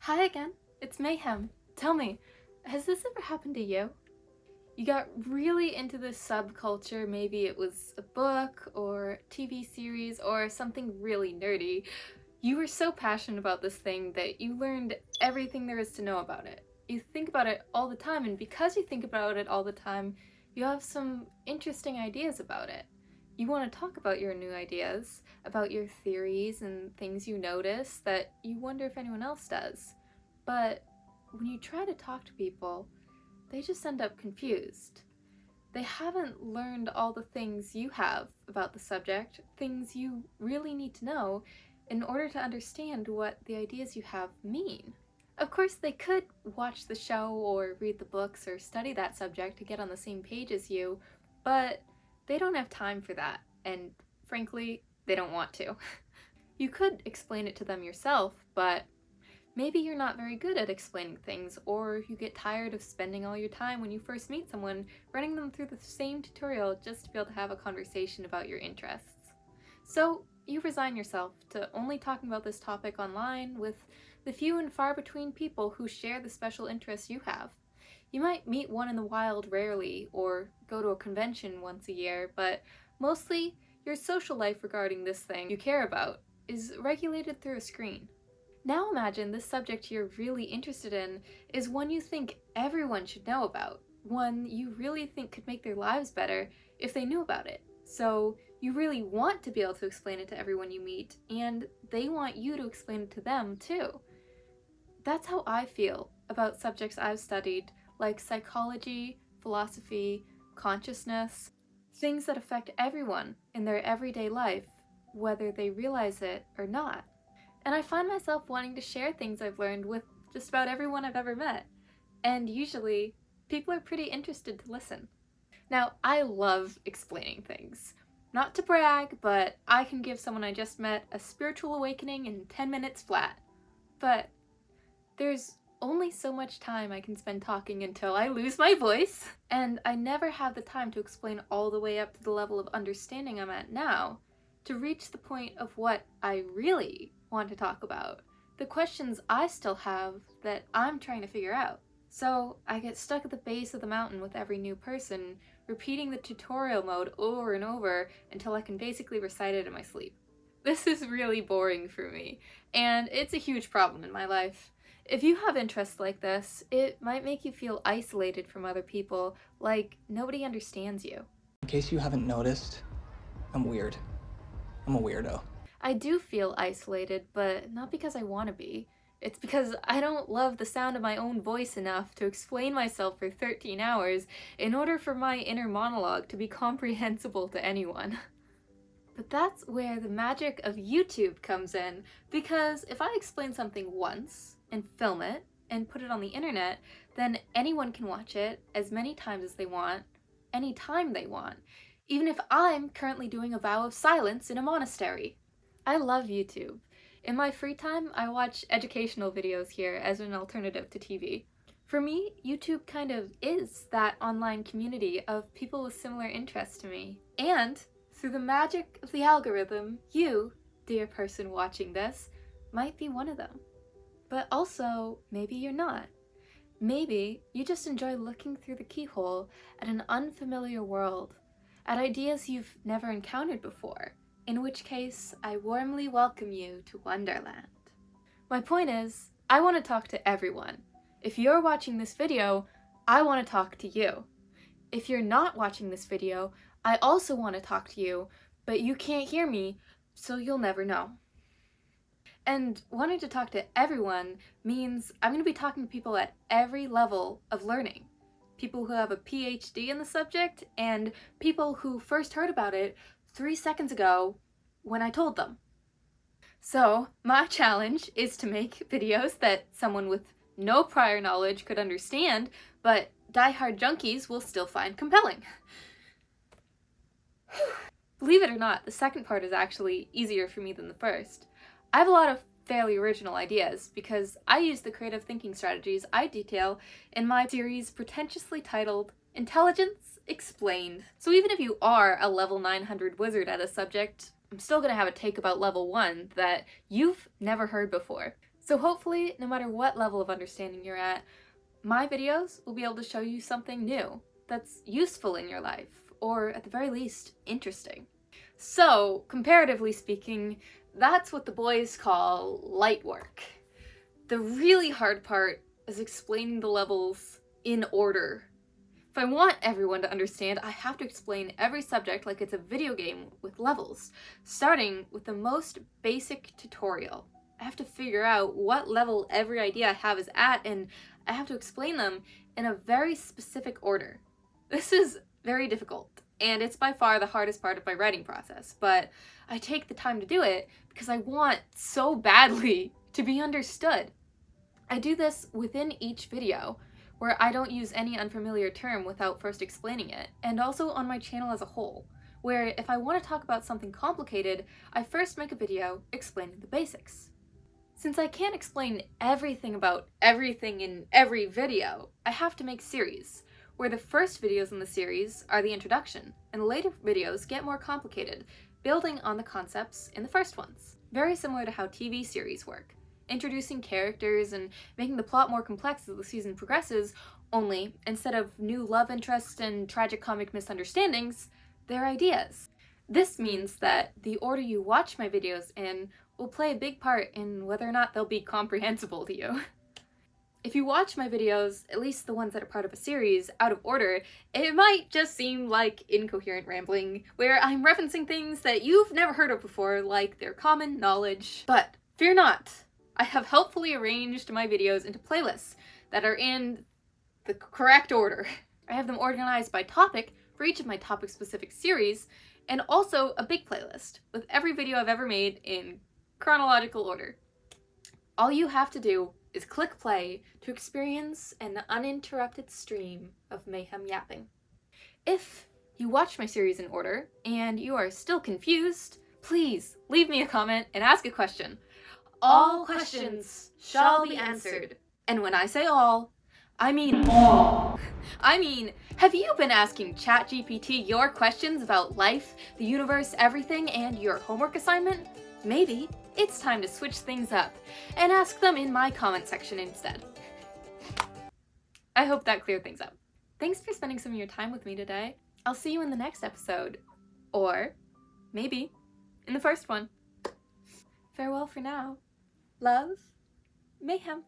Hi again, it's Mayhem. Tell me, has this ever happened to you? You got really into this subculture, maybe it was a book or TV series or something really nerdy. You were so passionate about this thing that you learned everything there is to know about it. You think about it all the time, and because you think about it all the time, you have some interesting ideas about it. You want to talk about your new ideas, about your theories and things you notice that you wonder if anyone else does. But when you try to talk to people, they just end up confused. They haven't learned all the things you have about the subject, things you really need to know in order to understand what the ideas you have mean. Of course, they could watch the show or read the books or study that subject to get on the same page as you, but they don't have time for that, and frankly, they don't want to. You could explain it to them yourself, but maybe you're not very good at explaining things, or you get tired of spending all your time when you first meet someone running them through the same tutorial just to be able to have a conversation about your interests. So you resign yourself to only talking about this topic online with the few and far between people who share the special interests you have. You might meet one in the wild rarely, or go to a convention once a year, but mostly your social life regarding this thing you care about is regulated through a screen. Now imagine this subject you're really interested in is one you think everyone should know about, one you really think could make their lives better if they knew about it. So you really want to be able to explain it to everyone you meet, and they want you to explain it to them too. That's how I feel about subjects I've studied, like psychology, philosophy, consciousness, things that affect everyone in their everyday life, whether they realize it or not. And I find myself wanting to share things I've learned with just about everyone I've ever met. And usually, people are pretty interested to listen. Now, I love explaining things. Not to brag, but I can give someone I just met a spiritual awakening in 10 minutes flat. But there's only so much time I can spend talking until I lose my voice, and I never have the time to explain all the way up to the level of understanding I'm at now, to reach the point of what I really want to talk about, the questions I still have that I'm trying to figure out. So I get stuck at the base of the mountain with every new person, repeating the tutorial mode over and over until I can basically recite it in my sleep. This is really boring for me, and it's a huge problem in my life. If you have interests like this, it might make you feel isolated from other people, like nobody understands you. In case you haven't noticed, I'm weird. I'm a weirdo. I do feel isolated, but not because I want to be. It's because I don't love the sound of my own voice enough to explain myself for 13 hours in order for my inner monologue to be comprehensible to anyone. But that's where the magic of YouTube comes in, because if I explain something once, and film it, and put it on the internet, then anyone can watch it as many times as they want, anytime they want, even if I'm currently doing a vow of silence in a monastery. I love YouTube. In my free time, I watch educational videos here as an alternative to TV. For me, YouTube kind of is that online community of people with similar interests to me. And through the magic of the algorithm, you, dear person watching this, might be one of them. But also, maybe you're not. Maybe you just enjoy looking through the keyhole at an unfamiliar world, at ideas you've never encountered before, in which case I warmly welcome you to Wonderland. My point is, I want to talk to everyone. If you're watching this video, I want to talk to you. If you're not watching this video, I also want to talk to you, but you can't hear me, so you'll never know. And wanting to talk to everyone means I'm going to be talking to people at every level of learning. People who have a PhD in the subject, and people who first heard about it 3 seconds ago when I told them. So my challenge is to make videos that someone with no prior knowledge could understand, but die-hard junkies will still find compelling. Believe it or not, the second part is actually easier for me than the first. I have a lot of fairly original ideas because I use the creative thinking strategies I detail in my series pretentiously titled Intelligence Explained. So even if you are a level 900 wizard at a subject, I'm still gonna have a take about level 1 that you've never heard before. So hopefully, no matter what level of understanding you're at, my videos will be able to show you something new that's useful in your life, or at the very least, interesting. So, comparatively speaking, that's what the boys call light work. The really hard part is explaining the levels in order. If I want everyone to understand, I have to explain every subject like it's a video game with levels, starting with the most basic tutorial. I have to figure out what level every idea I have is at, and I have to explain them in a very specific order. This is very difficult, and it's by far the hardest part of my writing process, but I take the time to do it because I want so badly to be understood. I do this within each video, where I don't use any unfamiliar term without first explaining it, and also on my channel as a whole, where if I want to talk about something complicated, I first make a video explaining the basics. Since I can't explain everything about everything in every video, I have to make series, where the first videos in the series are the introduction, and the later videos get more complicated, building on the concepts in the first ones. Very similar to how TV series work, introducing characters and making the plot more complex as the season progresses, only instead of new love interests and tragicomic misunderstandings, they're ideas. This means that the order you watch my videos in will play a big part in whether or not they'll be comprehensible to you. If you watch my videos, at least the ones that are part of a series, out of order, it might just seem like incoherent rambling, where I'm referencing things that you've never heard of before, like their common knowledge. But fear not! I have helpfully arranged my videos into playlists that are in the correct order. I have them organized by topic for each of my topic-specific series, and also a big playlist with every video I've ever made in chronological order. All you have to do is click play to experience an uninterrupted stream of mayhem yapping. If you watch my series in order and you are still confused, please leave me a comment and ask a question. All questions shall be answered. And when I say all, I mean all. I mean, have you been asking ChatGPT your questions about life, the universe, everything, and your homework assignment? Maybe it's time to switch things up and ask them in my comment section instead. I hope that cleared things up. Thanks for spending some of your time with me today. I'll see you in the next episode. Or maybe in the first one. Farewell for now. Love, Mayhem.